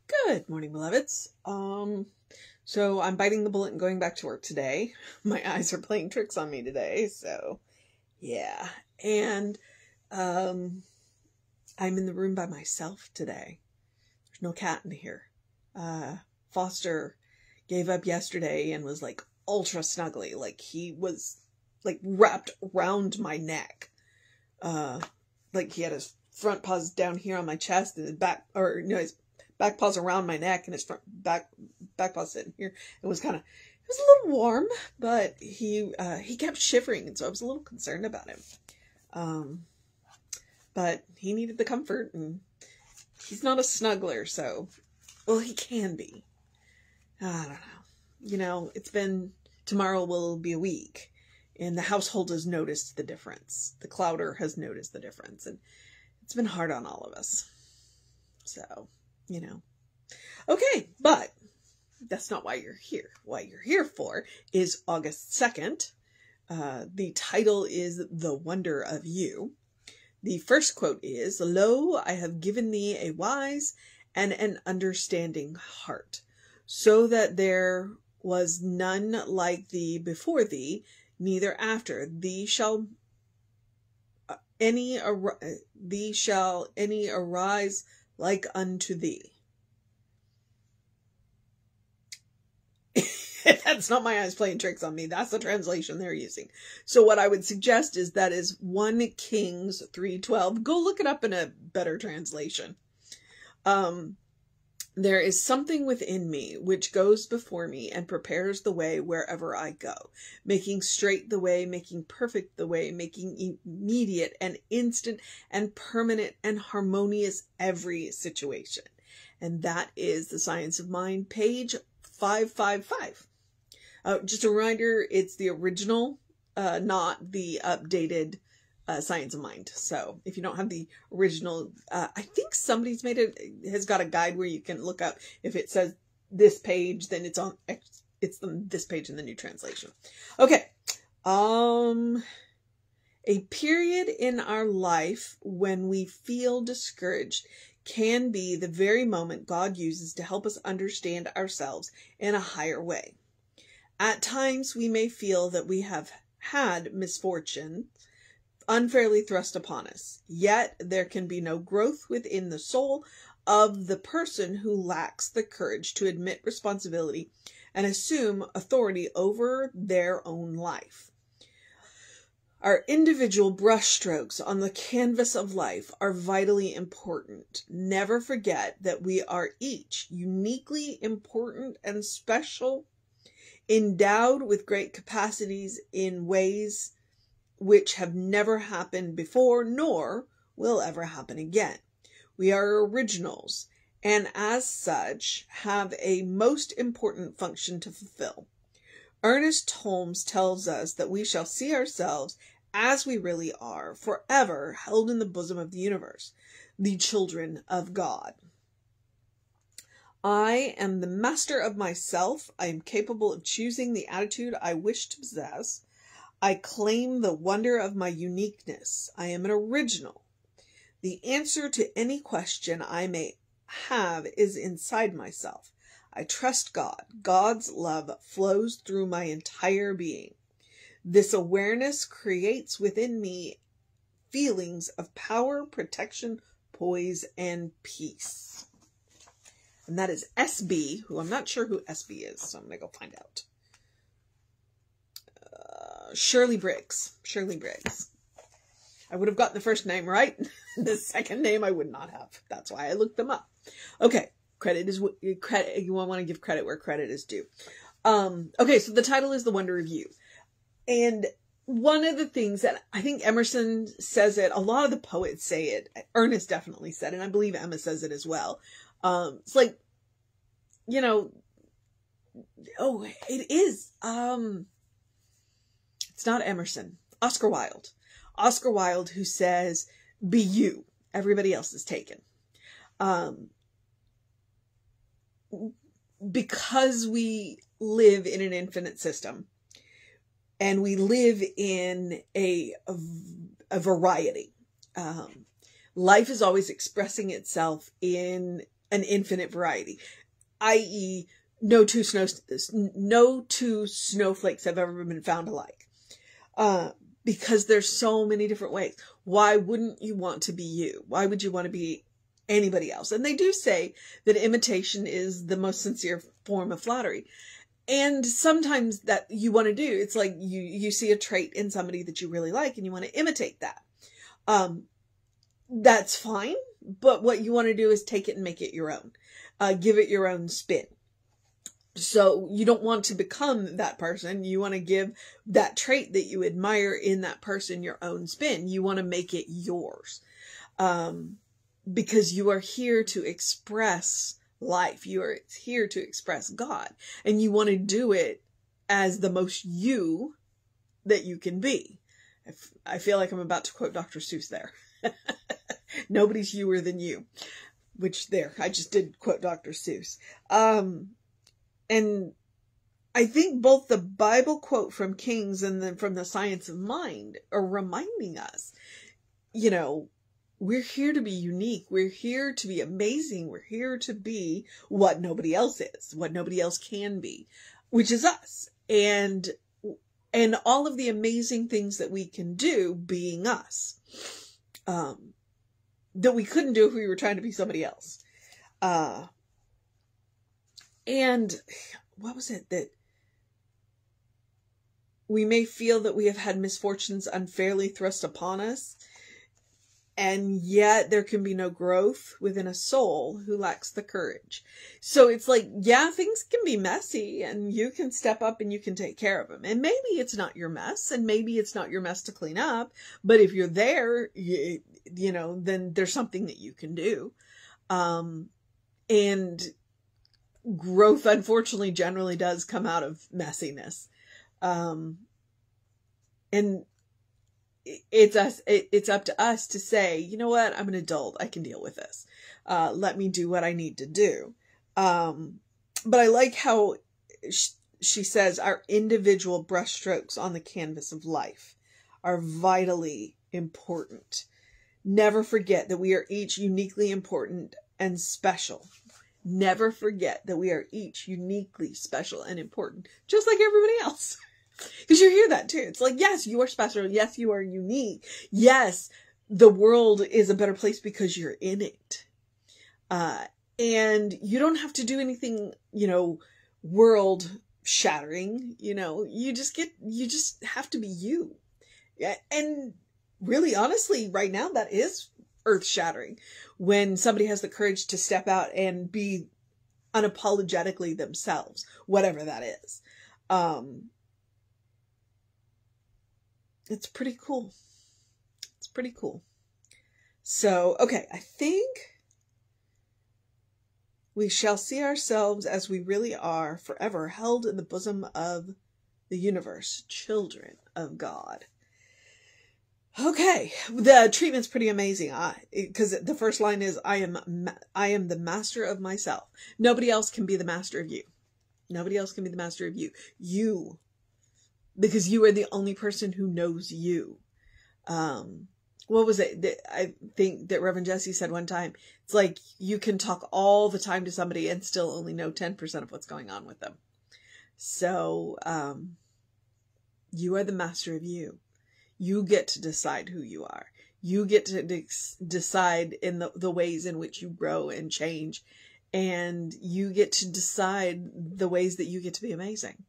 Good morning, beloveds. So I'm biting the bullet and going back to work today. My eyes are playing tricks on me today, so yeah. And I'm in the room by myself today. There's no cat in here. Foster gave up yesterday and was like ultra snuggly. Like he was like wrapped around my neck. Like he had his front paws down here on my chest and his back, or no, his back paws around my neck and his front back paws sitting here. It was a little warm, but he kept shivering, and so I was a little concerned about him. But he needed the comfort, and he's not a snuggler, so, well, he can be. I don't know. You know, tomorrow will be a week, and the household has noticed the difference. The Clowder has noticed the difference, and it's been hard on all of us. So, you know. Okay, but that's not why you're here. What you're here for is August 2nd. The title is The Wonder of You. The first quote is, "Lo, I have given thee a wise and an understanding heart, so that there was none like thee before thee, neither after thee shall any arise like unto thee." That's not my eyes playing tricks on me. That's the translation they're using. So what I would suggest is that is 1 Kings 3:12. Go look it up in a better translation. There is something within me which goes before me and prepares the way wherever I go, making straight the way, making perfect the way, making immediate and instant and permanent and harmonious every situation. And that is the Science of Mind, page 555. Just a reminder, it's the original, not the updated Science of Mind. So if you don't have the original, I think somebody's has got a guide where you can look up if it says this page, then it's this page in the new translation. Okay. A period in our life when we feel discouraged can be the very moment God uses to help us understand ourselves in a higher way. At times, we may feel that we have had misfortune unfairly thrust upon us, yet there can be no growth within the soul of the person who lacks the courage to admit responsibility and assume authority over their own life. Our individual brushstrokes on the canvas of life are vitally important. Never forget that we are each uniquely important and special, endowed with great capacities in ways which have never happened before, nor will ever happen again. We are originals, and as such, have a most important function to fulfill. Ernest Holmes tells us that we shall see ourselves as we really are, forever held in the bosom of the universe, the children of God. I am the master of myself. I am capable of choosing the attitude I wish to possess. I claim the wonder of my uniqueness. I am an original. The answer to any question I may have is inside myself. I trust God. God's love flows through my entire being. This awareness creates within me feelings of power, protection, poise, and peace. And that is SB, who I'm not sure who SB is, so I'm going to go find out. Shirley Briggs. Shirley Briggs. I would have gotten the first name right. The second name I would not have. That's why I looked them up. Okay. Credit. You want to give credit where credit is due. Okay, so the title is The Wonder of You. And one of the things that I think Emerson says it, a lot of the poets say it, Ernest definitely said it, and I believe Emma says it as well. It's like, you know, it is, it's not Emerson, Oscar Wilde, who says, be you, everybody else is taken. Because we live in an infinite system, and we live in a variety. Life is always expressing itself in an infinite variety, i.e. no two snowflakes have ever been found alike. Because there's so many different ways. Why wouldn't you want to be you? Why would you want to be anybody else? And they do say that imitation is the most sincere form of flattery. And sometimes that you want to do, it's like you see a trait in somebody that you really like and you want to imitate that. That's fine. But what you want to do is take it and make it your own. Give it your own spin. So you don't want to become that person. You want to give that trait that you admire in that person your own spin. You want to make it yours. Because you are here to express life. You are here to express God. And you want to do it as the most you that you can be. I feel like I'm about to quote Dr. Seuss there. Nobody's youer than you. Which there, I just did quote Dr. Seuss. And I think both the Bible quote from Kings and then from the Science of Mind are reminding us, you know, we're here to be unique. We're here to be amazing. We're here to be what nobody else is, what nobody else can be, which is us. And all of the amazing things that we can do being us, that we couldn't do if we were trying to be somebody else. And what was it that we may feel that we have had misfortunes unfairly thrust upon us, and yet there can be no growth within a soul who lacks the courage. So it's like, yeah, things can be messy and you can step up and you can take care of them. And maybe it's not your mess and maybe it's not your mess to clean up. But if you're there, you know, then there's something that you can do. And growth, unfortunately, generally does come out of messiness. And it's up to us to say, you know what, I'm an adult. I can deal with this. Let me do what I need to do. But I like how she says our individual brushstrokes on the canvas of life are vitally important. Never forget that we are each uniquely important and special. Never forget that we are each uniquely special and important, just like everybody else. Because you hear that too. It's like, yes, you are special. Yes, you are unique. Yes, the world is a better place because you're in it. And you don't have to do anything, you know, world shattering, you know, you just have to be you. And really, honestly, right now, that is earth-shattering when somebody has the courage to step out and be unapologetically themselves, whatever that is. It's pretty cool. It's pretty cool. So, okay, I think we shall see ourselves as we really are, forever held in the bosom of the universe, children of God. Okay, the treatment's pretty amazing, because the first line is, I am the master of myself. Nobody else can be the master of you. Nobody else can be the master of you. You, because you are the only person who knows you. What was it that I think that Reverend Jesse said one time? It's like you can talk all the time to somebody and still only know 10% of what's going on with them. So, you are the master of you. You get to decide who you are. You get to decide in the ways in which you grow and change. And you get to decide the ways that you get to be amazing.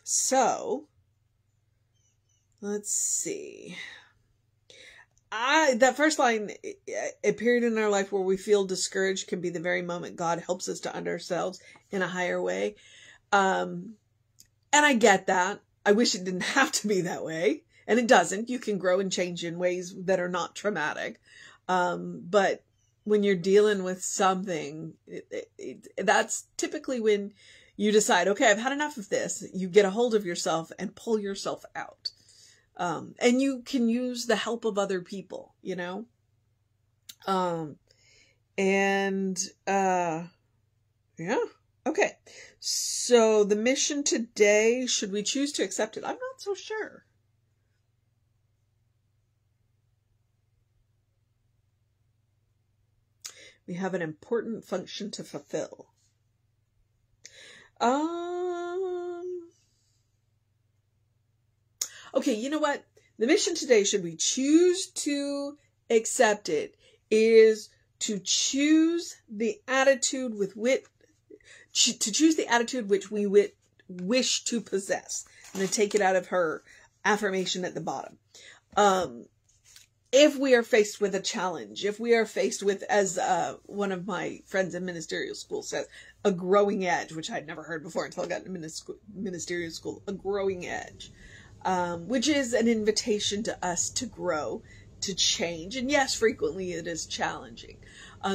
So, let's see. That first line, a period in our life where we feel discouraged can be the very moment God helps us to under ourselves in a higher way. And I get that. I wish it didn't have to be that way. And it doesn't. You can grow and change in ways that are not traumatic. But when you're dealing with something, that's typically when you decide, okay, I've had enough of this. You get a hold of yourself and pull yourself out. And you can use the help of other people, you know? Yeah. Okay. So the mission today, should we choose to accept it? I'm not so sure. We have an important function to fulfill. Okay, you know what? The mission today, should we choose to accept it, is to choose the attitude with which we wish to possess. I'm going to take it out of her affirmation at the bottom. If we are faced with a challenge, if we are faced with, as one of my friends in ministerial school says, a growing edge, which I'd never heard before until I got into ministerial school, a growing edge, which is an invitation to us to grow, to change. And yes, frequently it is challenging.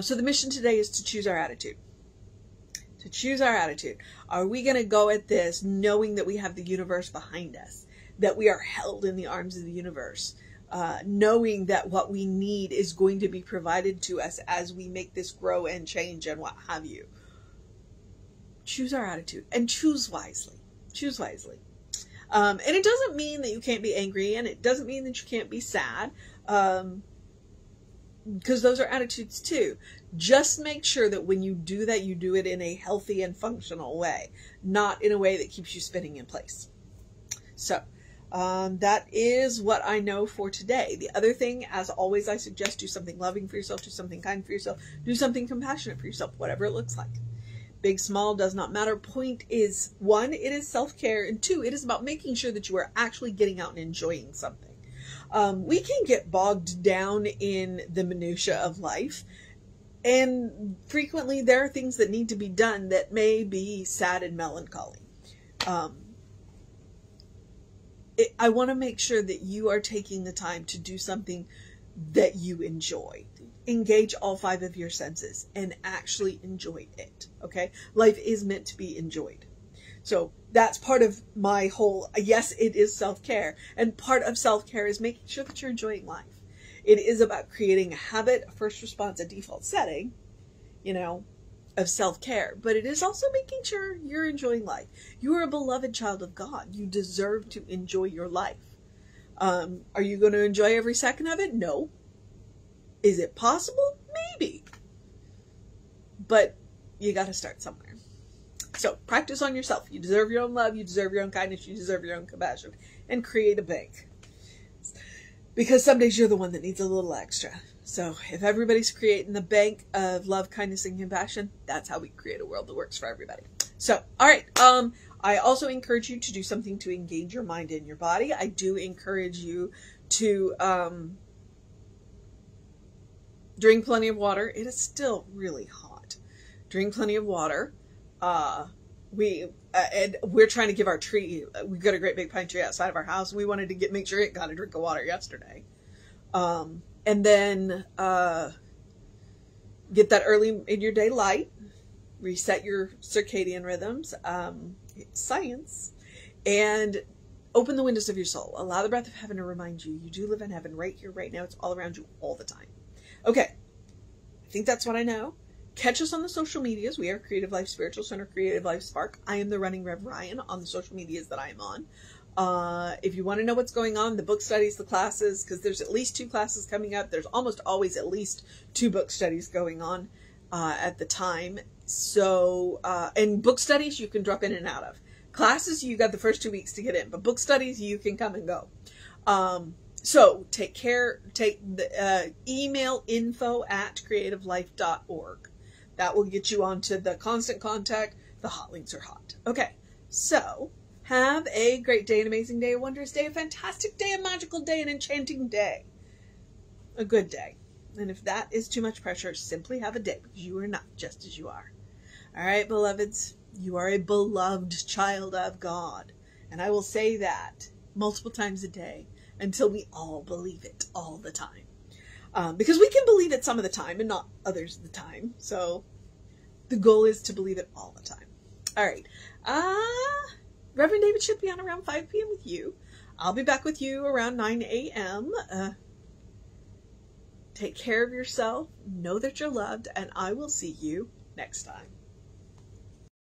So the mission today is to choose our attitude. To choose our attitude. Are we going to go at this knowing that we have the universe behind us, that we are held in the arms of the universe, knowing that what we need is going to be provided to us as we make this grow and change and what have you? Choose our attitude and choose wisely. Choose wisely. And it doesn't mean that you can't be angry, and it doesn't mean that you can't be sad, because those are attitudes too. Just make sure that when you do that, you do it in a healthy and functional way, not in a way that keeps you spinning in place. So, that is what I know for today. The other thing, as always, I suggest do something loving for yourself, do something kind for yourself, do something compassionate for yourself, whatever it looks like. Big, small, does not matter. Point is, 1, it is self-care, and 2, it is about making sure that you are actually getting out and enjoying something. We can get bogged down in the minutia of life, and frequently there are things that need to be done that may be sad and melancholy. I want to make sure that you are taking the time to do something that you enjoy. Engage all 5 of your senses and actually enjoy it. Okay? Life is meant to be enjoyed. So that's part of my whole, yes, it is self-care. And part of self-care is making sure that you're enjoying life. It is about creating a habit, a first response, a default setting, of self-care. But it is also making sure you're enjoying life. You are a beloved child of God. You deserve to enjoy your life. Are you going to enjoy every second of it? No. Is it possible? Maybe. But you got to start somewhere. So practice on yourself. You deserve your own love. You deserve your own kindness. You deserve your own compassion. And create a bank. Because some days you're the one that needs a little extra. So if everybody's creating the bank of love, kindness, and compassion, that's how we create a world that works for everybody. So, all right. I also encourage you to do something to engage your mind and your body. I do encourage you to drink plenty of water. It is still really hot. Drink plenty of water. We're trying to give our tree, we've got a great big pine tree outside of our house, and we wanted to make sure it got a drink of water yesterday. And then, get that early in your day light, reset your circadian rhythms, it's science, and open the windows of your soul. Allow the breath of heaven to remind you, you do live in heaven right here, right now. It's all around you all the time. Okay. I think that's what I know. Catch us on the social medias. We are Creative Life Spiritual Center, Creative Life Spark. I am the running Rev Ryan on the social medias that I am on. If you want to know what's going on, the book studies, the classes, because there's at least 2 classes coming up. There's almost always at least 2 book studies going on at the time. So, and book studies you can drop in and out of. Classes, you got the first 2 weeks to get in, but book studies, you can come and go. So take care, take the email info@creativelife.org. That will get you onto the constant contact. The hot links are hot. Okay. So have a great day, an amazing day, a wondrous day, a fantastic day, a magical day, an enchanting day. A good day. And if that is too much pressure, simply have a day, because you are not just as you are. All right, beloveds, you are a beloved child of God. And I will say that multiple times a day until we all believe it all the time. Because we can believe it some of the time and not others of the time. So the goal is to believe it all the time. All right. Reverend David should be on around 5 p.m. with you. I'll be back with you around 9 a.m. Take care of yourself. Know that you're loved. And I will see you next time.